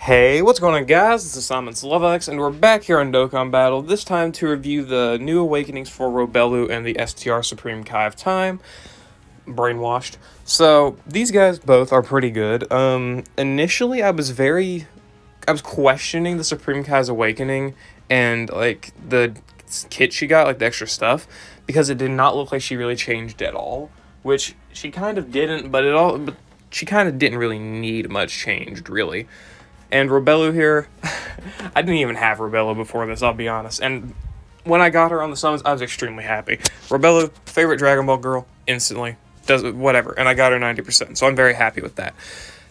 Hey, what's going on, guys? This is Simon's Lovex, and we're back here on Dokkan Battle, this time to review the new awakenings for Robelu and the STR Supreme Kai of Time, Brainwashed. So, these guys both are pretty good. Initially, I was questioning the Supreme Kai's awakening and, like, the kit she got, like, the extra stuff, because it did not look like she really changed at all, which she kind of didn't, but she kind of didn't really need much changed, really. And Robelu here, I didn't even have Robelu before this, I'll be honest. And when I got her on the summons, I was extremely happy. Robelu, favorite Dragon Ball girl, instantly. Does whatever. And I got her 90%, so I'm very happy with that.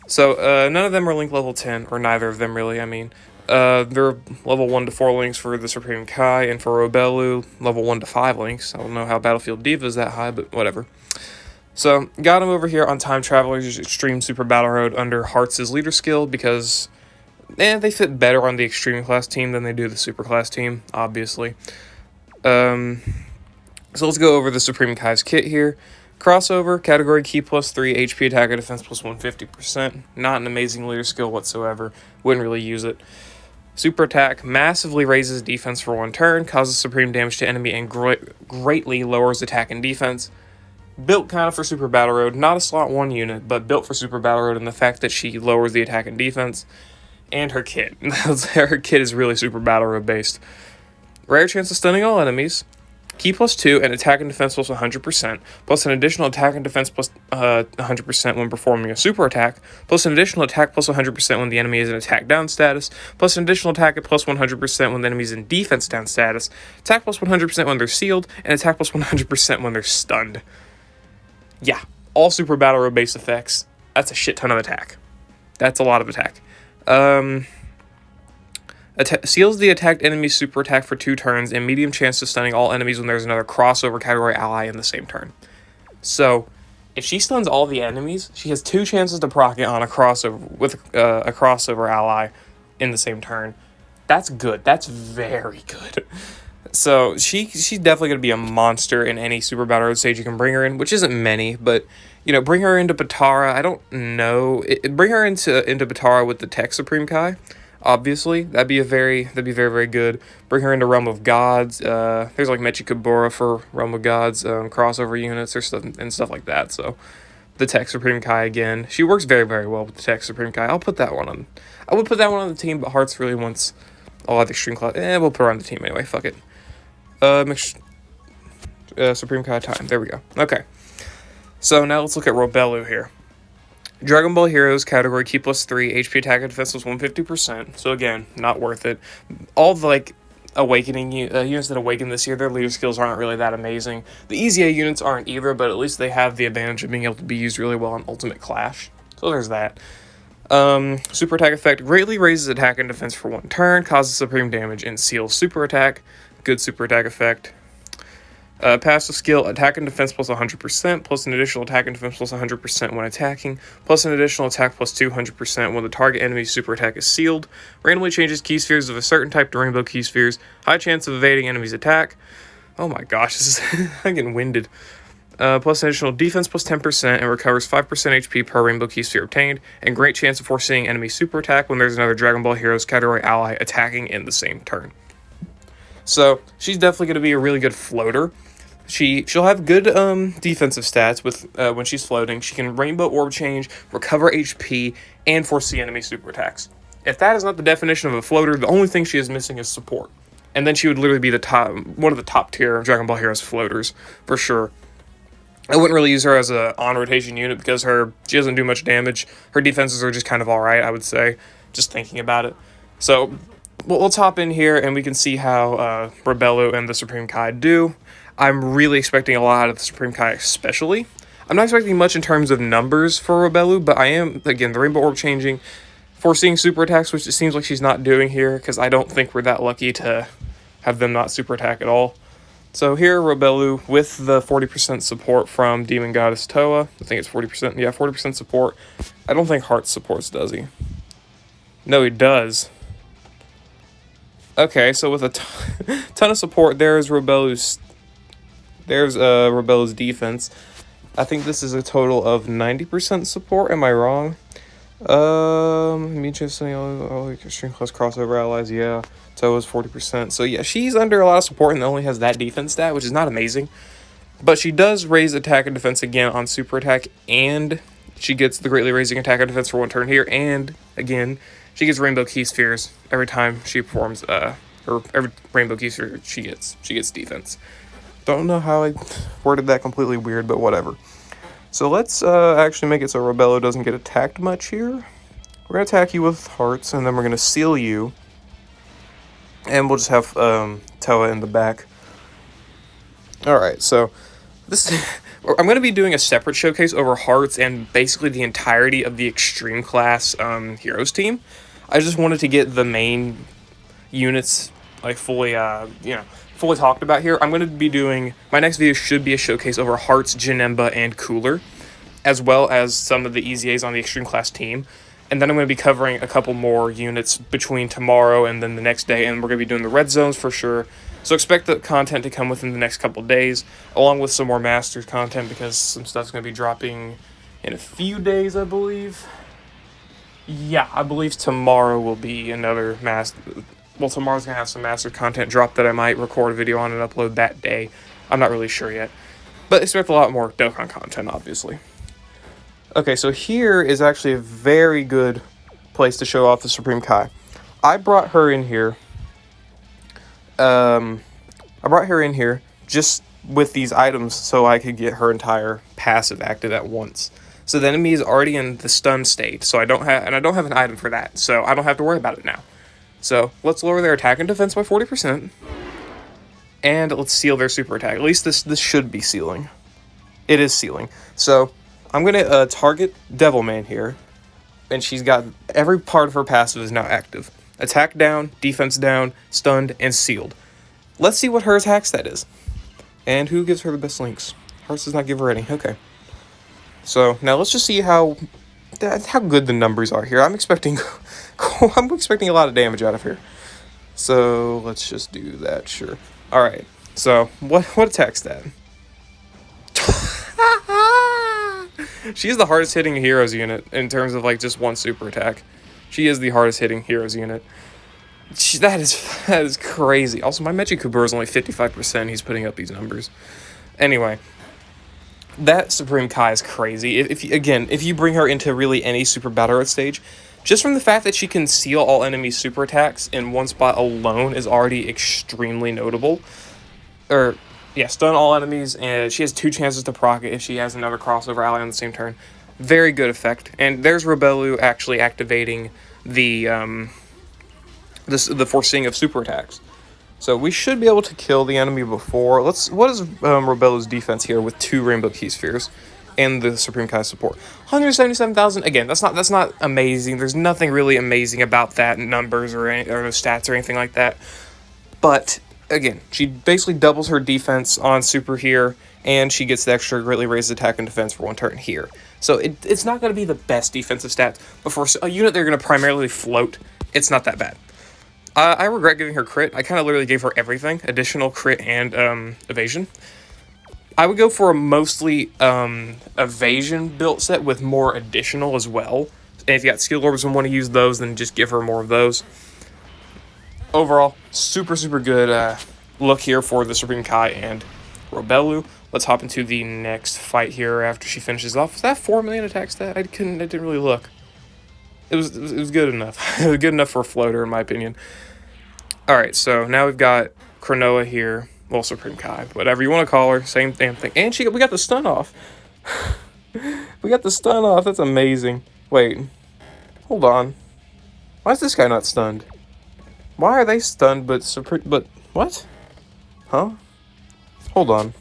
So, none of them are link level 10, or neither of them really, I mean. They're level 1 to 4 links for the Supreme Kai, and for Robelu, level 1 to 5 links. I don't know how Battlefield Diva is that high, but whatever. So, got him over here on Time Traveler's Extreme Super Battle Road under Hearts' leader skill, because they fit better on the Extreme Class team than they do the Super Class team, obviously. So let's go over the Supreme Kai's kit here. Crossover, category key plus 3, HP attack and defense plus 150%. Not an amazing leader skill whatsoever. Wouldn't really use it. Super attack, massively raises defense for 1 turn, causes supreme damage to enemy, and greatly lowers attack and defense. Built kind of for Super Battle Road. Not a slot 1 unit, but built for Super Battle Road in the fact that she lowers the attack and defense. And her kit. Her kit is really Super Battle Road based. Rare chance of stunning all enemies. Key plus 2 and attack and defense plus 100%, plus an additional attack and defense plus 100% when performing a super attack, plus an additional attack plus 100% when the enemy is in attack down status, plus an additional attack at plus 100% when the enemy is in defense down status, attack plus 100% when they're sealed, and attack plus 100% when they're stunned. Yeah, all Super Battle Road based effects. That's a shit ton of attack. That's a lot of attack. Seals the attacked enemy's super attack for 2 turns and medium chance of stunning all enemies when there's another crossover category ally in the same turn. So, if she stuns all the enemies, she has 2 chances to proc it on a crossover with a crossover ally in the same turn. That's good. That's very good. So she's definitely gonna be a monster in any Super Battle Road stage you can bring her in, which isn't many, but bring her into Batara. I don't know. Bring her into Batara with the Tech Supreme Kai. Obviously, that'd be very, very good. Bring her into Realm of Gods. There's like Mechikabura for Realm of Gods crossover units or stuff like that. So the Tech Supreme Kai again. She works very, very well with the Tech Supreme Kai. I'll put that one on. I would put that one on the team, but Hearts really wants a lot of extreme class. We'll put her on the team anyway. Fuck it. Supreme Kai time. There we go. Okay. So now let's look at Robelu here. Dragon Ball Heroes category key plus 3, HP attack and defense plus 150%. So again, not worth it. All the awakening units that awaken this year, their leader skills aren't really that amazing. The EZA units aren't either, but at least they have the advantage of being able to be used really well on Ultimate Clash. So there's that. Super attack effect greatly raises attack and defense for 1 turn, causes supreme damage, and seals super attack. Good super attack effect. Passive skill, attack and defense plus 100%, plus an additional attack and defense plus 100% when attacking, plus an additional attack plus 200% when the target enemy's super attack is sealed. Randomly changes key spheres of a certain type to rainbow key spheres. High chance of evading enemy's attack. Oh my gosh, this is I'm getting winded. Plus an additional defense plus 10% and recovers 5% HP per rainbow key sphere obtained, and great chance of foreseeing enemy super attack when there's another Dragon Ball Heroes category ally attacking in the same turn. So she's definitely going to be a really good floater. She'll have good defensive stats with when she's floating. She can rainbow orb change, recover HP, and foresee enemy super attacks. If that is not the definition of a floater, the only thing she is missing is support. And then she would literally be one of the top tier of Dragon Ball Heroes floaters, for sure. I wouldn't really use her as a on-rotation unit because she doesn't do much damage. Her defenses are just kind of alright, I would say, just thinking about it. So, let's hop in here and we can see how Robelu and the Supreme Kai do. I'm really expecting a lot out of the Supreme Kai especially. I'm not expecting much in terms of numbers for Robelu, but I am, again, the Rainbow Orb changing, foreseeing super attacks, which it seems like she's not doing here, because I don't think we're that lucky to have them not super attack at all. So here, Robelu, with the 40% support from Demon Goddess Toa. I think it's 40%. Yeah, 40% support. I don't think Hearts supports, does he? No, he does. Okay, so with a ton of support, there's Robelu's defense. I think this is a total of 90% support. Am I wrong? Me just like extreme class crossover allies, yeah. Toa's 40%. So yeah, she's under a lot of support and only has that defense stat, which is not amazing. But she does raise attack and defense again on super attack, and she gets the greatly raising attack and defense for one turn here, and again, she gets rainbow key spheres every time she performs or every rainbow key sphere she gets defense. Don't know how I worded that completely weird, but whatever. So let's actually make it so Robelu doesn't get attacked much here. We're going to attack you with hearts, and then we're going to seal you. And we'll just have Toa in the back. Alright, so this I'm going to be doing a separate showcase over hearts and basically the entirety of the extreme class heroes team. I just wanted to get the main units like fully talked about here. I'm going to be doing, my next video should be a showcase over Hearts, Janemba, and Cooler, as well as some of the EZAs on the Extreme Class team. And then I'm going to be covering a couple more units between tomorrow and then the next day, and we're going to be doing the red zones for sure. So expect the content to come within the next couple days, along with some more Masters content, because some stuff's going to be dropping in a few days, I believe. Yeah, I believe tomorrow will be another Well, tomorrow's going to have some master content drop that I might record a video on and upload that day. I'm not really sure yet. But expect a lot more Dokkan content, obviously. Okay, so here is actually a very good place to show off the Supreme Kai. I brought her in here. Just with these items so I could get her entire passive active at once. So the enemy is already in the stun state, so I don't have an item for that, so I don't have to worry about it now. So let's lower their attack and defense by 40%, and let's seal their super attack. At least this should be sealing. It is sealing. So I'm gonna target Devilman here, and she's got every part of her passive is now active. Attack down, defense down, stunned, and sealed. Let's see what her attack stat is, and who gives her the best links. Hearts does not give her any. Okay. So now let's just see how good the numbers are here. I'm expecting a lot of damage out of here. So let's just do that, sure. Alright, so what attack stat? She's the hardest hitting heroes unit in terms of like just one super attack. She is the hardest hitting heroes unit. That is crazy. Also, my Mechikubura is only 55%. He's putting up these numbers. Anyway, that Supreme Kai is crazy. If you bring her into really any super battle art stage, just from the fact that she can seal all enemy super attacks in one spot alone is already extremely notable. Stun all enemies, and she has 2 chances to proc it if she has another crossover ally on the same turn. Very good effect. And there's Robelu actually activating the foreseeing of super attacks. So we should be able to kill the enemy before. What is Robelu's defense here with 2 Rainbow Key Spheres and the Supreme Kai support? 177,000. Again, that's not amazing. There's nothing really amazing about that numbers or stats or anything like that. But again, she basically doubles her defense on super here, and she gets the extra greatly raised attack and defense for one turn here. So it's not going to be the best defensive stats, but for a unit they're going to primarily float, it's not that bad. I regret giving her crit. I kind of literally gave her everything. Additional crit and evasion. I would go for a mostly evasion built set with more additional as well. And if you got skill orbs and want to use those, then just give her more of those. Overall, super good look here for the Supreme Kai and Robelu. Let's hop into the next fight here after she finishes off. Is that 4 million attack stat? I didn't really look. It was good enough. It was good enough for a floater, in my opinion. Alright, so now we've got Cronoa here. Well, Supreme Kai, whatever you want to call her. Same damn thing. And we got the stun off. We got the stun off. That's amazing. Wait. Hold on. Why is this guy not stunned? Why are they stunned but what? Huh? Hold on.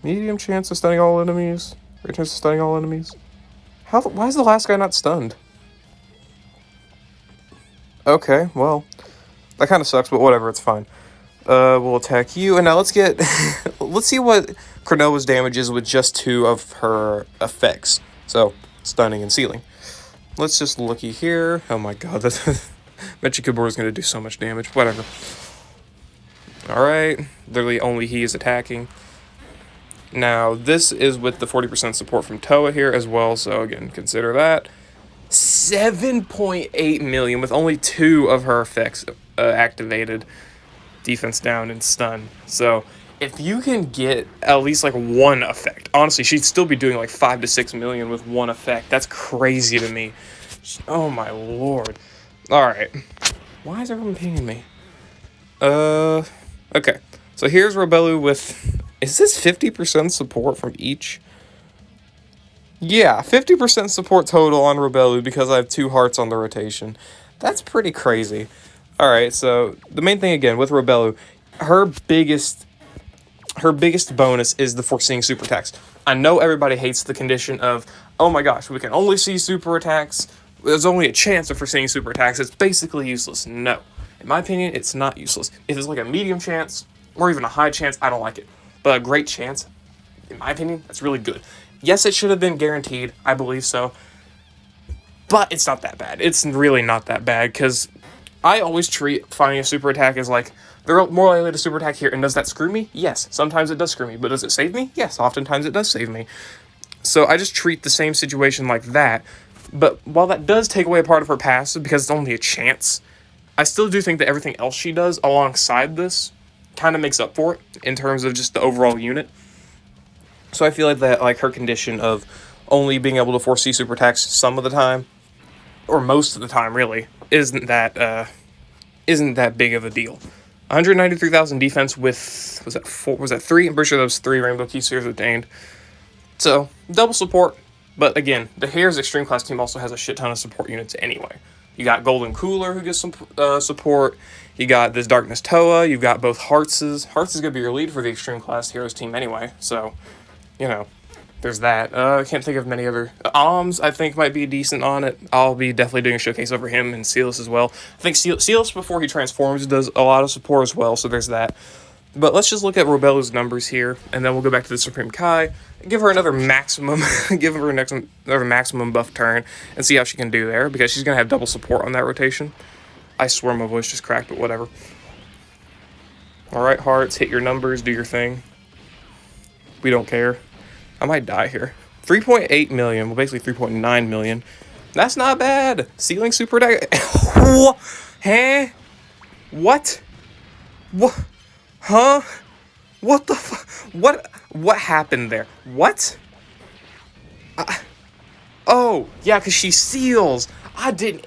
Medium chance of stunning all enemies. Great chance of stunning all enemies. Why is the last guy not stunned? Okay, well, that kind of sucks, but whatever, it's fine. We'll attack you, and now let's see what Cronoa's damage is with just 2 of her effects. So, stunning and sealing. Let's just looky here. Oh my god, Mechikubura is going to do so much damage. Whatever. Alright, literally only he is attacking. Now, this is with the 40% support from Toa here as well, so again, consider that. 7.8 million with only 2 of her effects activated. Defense down and stun. So if you can get at least like one effect, honestly, she'd still be doing like 5 to 6 million with one effect. That's crazy to me. Oh my lord. Alright. Why is everyone pinging me? Okay. So here's Robelu with... Is this 50% support from each? Yeah, 50% support total on Robelu because I have 2 hearts on the rotation. That's pretty crazy. Alright, so the main thing again with Robelu, her biggest bonus is the foreseeing super attacks. I know everybody hates the condition of, oh my gosh, we can only see super attacks. There's only a chance of foreseeing super attacks. It's basically useless. No. In my opinion, it's not useless. If it's like a medium chance or even a high chance, I don't like it. But a great chance, in my opinion, that's really good. Yes, it should have been guaranteed. I believe so. But it's not that bad. It's really not that bad because I always treat finding a super attack as like, they're more likely to super attack here, and does that screw me? Yes, sometimes it does screw me, but does it save me? Yes, oftentimes it does save me. So I just treat the same situation like that, but while that does take away a part of her passive because it's only a chance, I still do think that everything else she does alongside this kind of makes up for it in terms of just the overall unit. So I feel like that, like her condition of only being able to foresee super attacks some of the time, or most of the time really, isn't that big of a deal. 193,000 defense with, was that 3? I'm pretty sure that was 3 Rainbow Key Spheres obtained. So, double support. But again, the Hare's Extreme Class team also has a shit ton of support units anyway. You got Golden Cooler who gets some support. You got this Darkness Toa. You've got both Heartses. Hearts is going to be your lead for the Extreme Class Heroes team anyway. So, you know, there's that. I can't think of many other... Alms, I think, might be decent on it. I'll be definitely doing a showcase over him and Silas as well. I think Silas, before he transforms, does a lot of support as well, so there's that. But let's just look at Robelu's numbers here, and then we'll go back to the Supreme Kai, give her another maximum, another maximum buff turn, and see how she can do there, because she's going to have double support on that rotation. I swear my voice just cracked, but whatever. Alright, Hearts, hit your numbers, do your thing. We don't care. I might die here. 3.8 million, well basically 3.9 million. That's not bad. Ceiling super attack. Huh? What? What? Huh? What the what happened there? What? Oh, yeah, because she seals. I didn't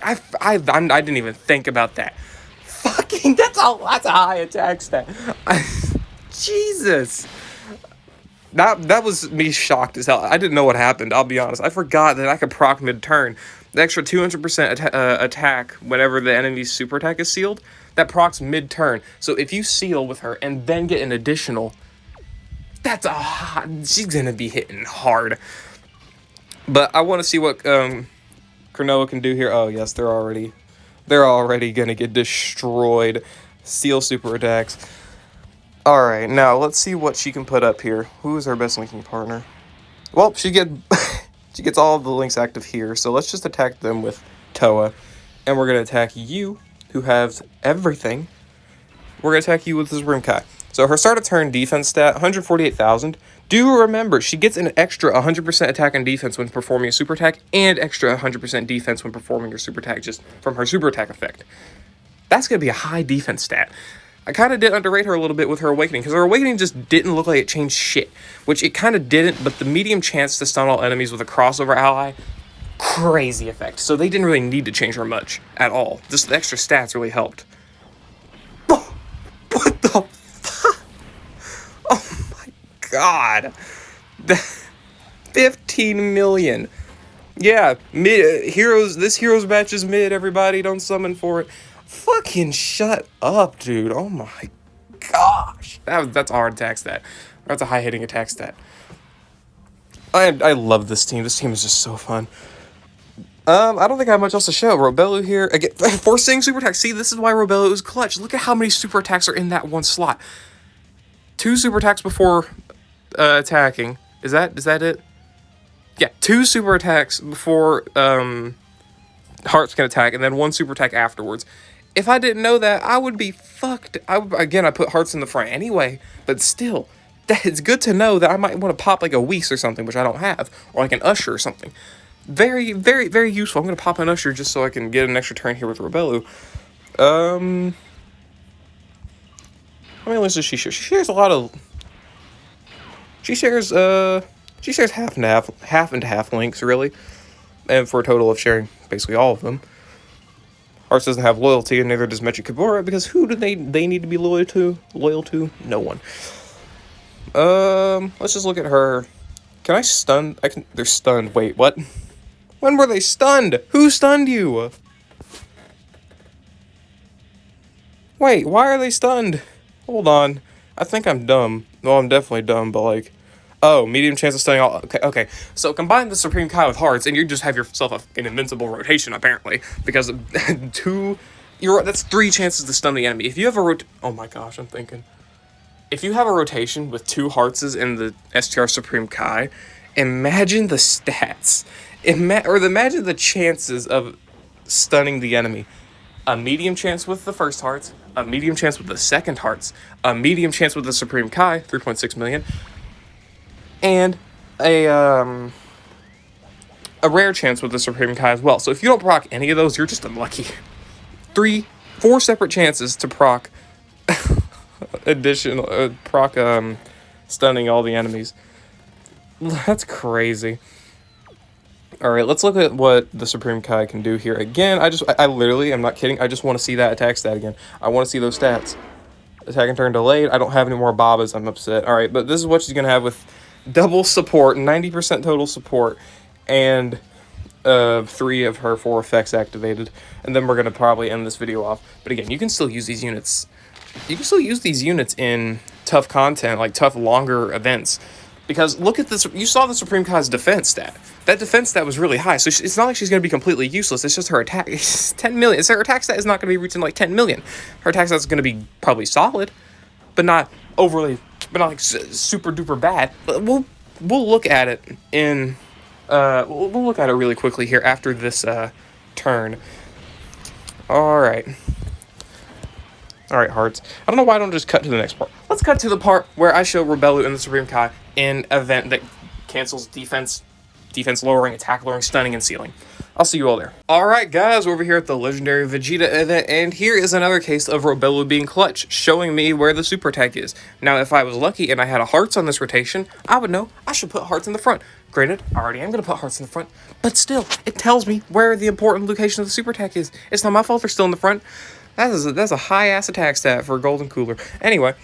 even think about that. Fucking, that's a high attack stat. Jesus. That was me shocked as hell. I didn't know what happened, I'll be honest. I forgot that I could proc mid-turn. The extra 200% attack whenever the enemy's super attack is sealed, that procs mid-turn. So if you seal with her and then get an additional, she's gonna be hitting hard. But I want to see what Cronoa can do here. Oh yes, they're already gonna get destroyed. Seal super attacks. Alright, now let's see what she can put up here. Who is our best linking partner? Well, she gets all of the links active here, so let's just attack them with Toa. And we're going to attack you, who has everything. We're going to attack you with this Supreme Kai. So her start of turn defense stat, 148,000. Do remember, she gets an extra 100% attack and defense when performing a super attack, and extra 100% defense when performing your super attack just from her super attack effect. That's going to be a high defense stat. I kind of did underrate her a little bit with her Awakening, because her Awakening just didn't look like it changed shit. Which it kind of didn't, but the medium chance to stun all enemies with a crossover ally, crazy effect. So they didn't really need to change her much at all. Just the extra stats really helped. Oh, what the fuck? Oh my god. 15 million. Yeah, this hero's match is mid, everybody. Don't summon for it. Fucking shut up, dude. Oh my gosh. That's a hard attack stat. That's a high-hitting attack stat. I love this team. This team is just so fun. I don't think I have much else to show. Robelu here. Again, forcing super attacks. See, this is why Robelu is clutch. Look at how many super attacks are in that one slot. 2 super attacks before attacking. Is that it? Yeah, 2 super attacks before Hearts can attack, and then 1 super attack afterwards. If I didn't know that, I would be fucked. I put Hearts in the front anyway, but still, it's good to know that I might want to pop like a Whis or something, which I don't have, or like an Usher or something. Very, very, very useful. I'm going to pop an Usher just so I can get an extra turn here with Robelu. How many links does she share? She shares a lot of... She shares half and half links, really. And for a total of sharing basically all of them. Hearts doesn't have loyalty, and neither does Mechi Kabura, because who do they need to be loyal to? No one. Let's just look at her. Can I stun? They're stunned. Wait, what? When were they stunned? Who stunned you? Wait, why are they stunned? Hold on. I think I'm dumb. Well, I'm definitely dumb, but like... Oh, medium chance of stunning all... Okay. So combine the Supreme Kai with Hearts, and you just have yourself an invincible rotation, apparently. Because that's 3 chances to stun the enemy. If you have a oh my gosh, I'm thinking. If you have a rotation with 2 Heartses in the STR Supreme Kai, imagine the stats. Imagine the chances of stunning the enemy. A medium chance with the first Hearts, a medium chance with the second Hearts, a medium chance with the Supreme Kai, 3.6 million, and a rare chance with the Supreme Kai as well. So if you don't proc any of those, you're just unlucky. 4 separate chances to proc stunning all the enemies. That's crazy. Alright, let's look at what the Supreme Kai can do here. Again, I literally, I'm not kidding, I just want to see that attack stat again. I want to see those stats. Attack and turn delayed. I don't have any more Babas, I'm upset. Alright, but this is what she's going to have with double support, 90% total support, and 3 of her 4 effects activated. And then we're going to probably end this video off. But again, you can still use these units. You can still use these units in tough content, like tough, longer events. Because look at this, you saw the Supreme Kai's defense stat. That defense stat was really high, so it's not like she's going to be completely useless. It's just her attack, it's 10 million. So her attack stat is not going to be reaching like 10 million. Her attack stat is going to be probably solid, but not like super duper bad. But we'll look at it in, we'll look at it really quickly here after this turn. Alright, Hearts. I don't know why I don't just cut to the next part. Let's cut to the part where I show Robelu and the Supreme Kai in event that cancels defense lowering, attack lowering, stunning, and sealing. I'll see you all there. Alright guys, we're over here at the Legendary Vegeta event, and here is another case of Robelu being clutch, showing me where the super attack is. Now, if I was lucky and I had a Hearts on this rotation, I would know I should put Hearts in the front. Granted, I already am going to put Hearts in the front, but still, it tells me where the important location of the super attack is. It's not my fault they're still in the front. That's a high-ass attack stat for a Golden Cooler. Anyway,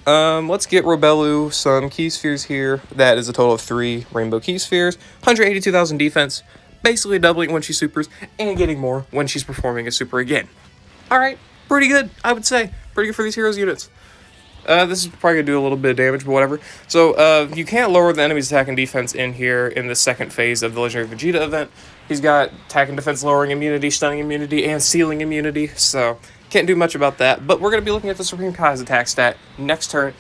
let's get Robelu some Key Spheres here. That is a total of 3 Rainbow Key Spheres, 182,000 defense, basically doubling when she supers, and getting more when she's performing a super again. Alright, pretty good, I would say. Pretty good for these heroes units. This is probably going to do a little bit of damage, but whatever. So, you can't lower the enemy's attack and defense in here in the second phase of the Legendary Vegeta event. He's got attack and defense lowering immunity, stunning immunity, and sealing immunity, so can't do much about that. But we're going to be looking at the Supreme Kai's attack stat next turn.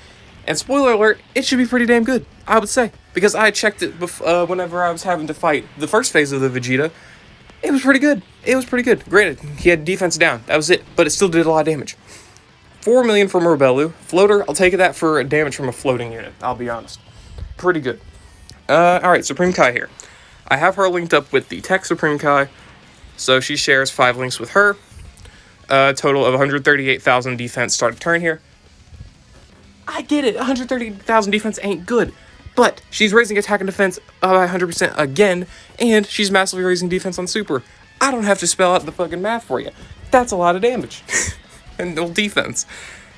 And spoiler alert, it should be pretty damn good, I would say. Because I checked it whenever I was having to fight the first phase of the Vegeta. It was pretty good. It was pretty good. Granted, he had defense down. That was it. But it still did a lot of damage. 4 million from Robelu. Floater, I'll take that for damage from a floating unit, I'll be honest. Pretty good. Alright, Supreme Kai here. I have her linked up with the Tech Supreme Kai. So she shares 5 links with her. Total of 138,000 defense start of turn here. I get it, 130,000 defense ain't good, but she's raising attack and defense by 100% again, and she's massively raising defense on super. I don't have to spell out the fucking math for you. That's a lot of damage. And no defense.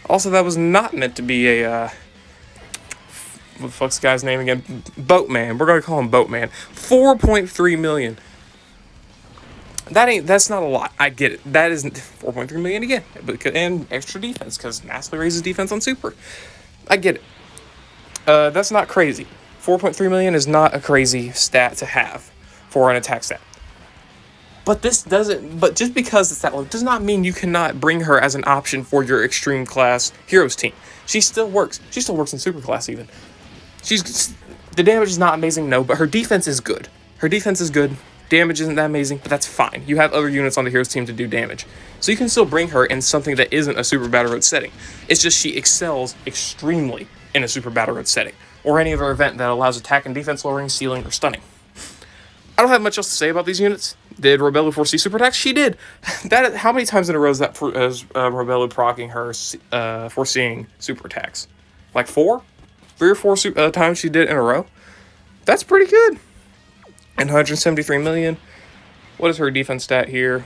Also, that was not meant to be a, what the fuck's the guy's name again? Boatman. We're gonna call him Boatman. 4.3 million. That's not a lot. I get it. That isn't 4.3 million again, and extra defense because massively raises defense on super. I get it. That's not crazy. 4.3 million is not a crazy stat to have for an attack stat. But just because it's that low does not mean you cannot bring her as an option for your extreme class heroes team. She still works. She still works in super class even. The damage is not amazing, no, but her defense is good. Her defense is good. Damage isn't that amazing, but that's fine. You have other units on the heroes team to do damage. So you can still bring her in something that isn't a super battle road setting. It's just she excels extremely in a super battle road setting, or any other event that allows attack and defense lowering, sealing, or stunning. I don't have much else to say about these units. Did Robelu foresee super attacks? She did. How many times in a row is that Robelu proccing her foreseeing super attacks? Like 4? 3 or 4 times she did in a row? That's pretty good. And 173 million. What is her defense stat here?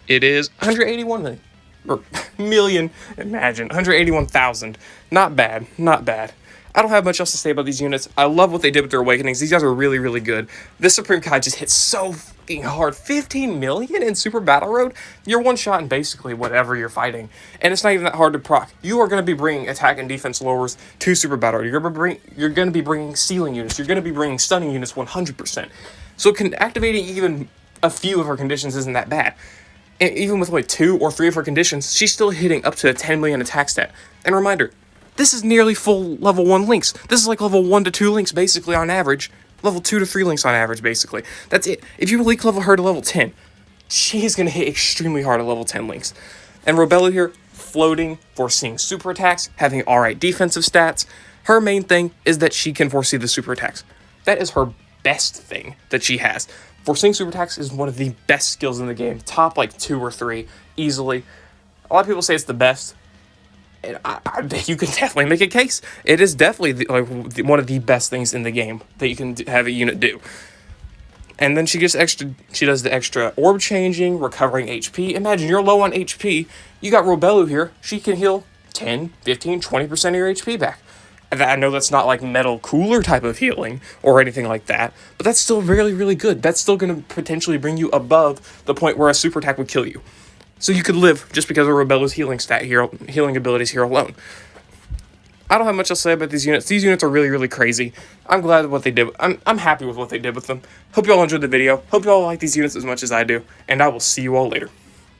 It is 181 million. Or million, imagine. 181,000. Not bad. Not bad. I don't have much else to say about these units. I love what they did with their awakenings. These guys are really, really good. This Supreme Kai just hits so fucking hard. 15 million in Super Battle Road? You're one shot in basically whatever you're fighting. And it's not even that hard to proc. You are going to be bringing attack and defense lowers to Super Battle Road. You're going to be bringing sealing units. You're going to be bringing stunning units 100%. So activating even a few of her conditions isn't that bad. And even with like 2 or 3 of her conditions, she's still hitting up to a 10 million attack stat. And reminder, this is nearly full level 1 links. This is like level 1 to 2 links basically on average. Level 2 to 3 links on average basically. That's it. If you leak level her to level 10, she's going to hit extremely hard at level 10 links. And Robelu here, floating, foreseeing super attacks, having alright defensive stats. Her main thing is that she can foresee the super attacks. That is her best thing that she has. Foreseeing super attacks is one of the best skills in the game. Top like 2 or 3 easily. A lot of people say it's the best. And I bet you can definitely make a case. It is definitely one of the best things in the game that you can have a unit do. And then she does the extra orb changing, recovering HP. Imagine you're low on HP. You got Robelu here. She can heal 10, 15, 20% of your HP back. I know that's not like metal cooler type of healing or anything like that, but that's still really, really good. That's still going to potentially bring you above the point where a super attack would kill you. So you could live just because of Robelu's healing abilities here alone. I don't have much else to say about these units. These units are really, really crazy. I'm glad with what they did. I'm happy with what they did with them. Hope you all enjoyed the video. Hope you all like these units as much as I do, and I will see you all later.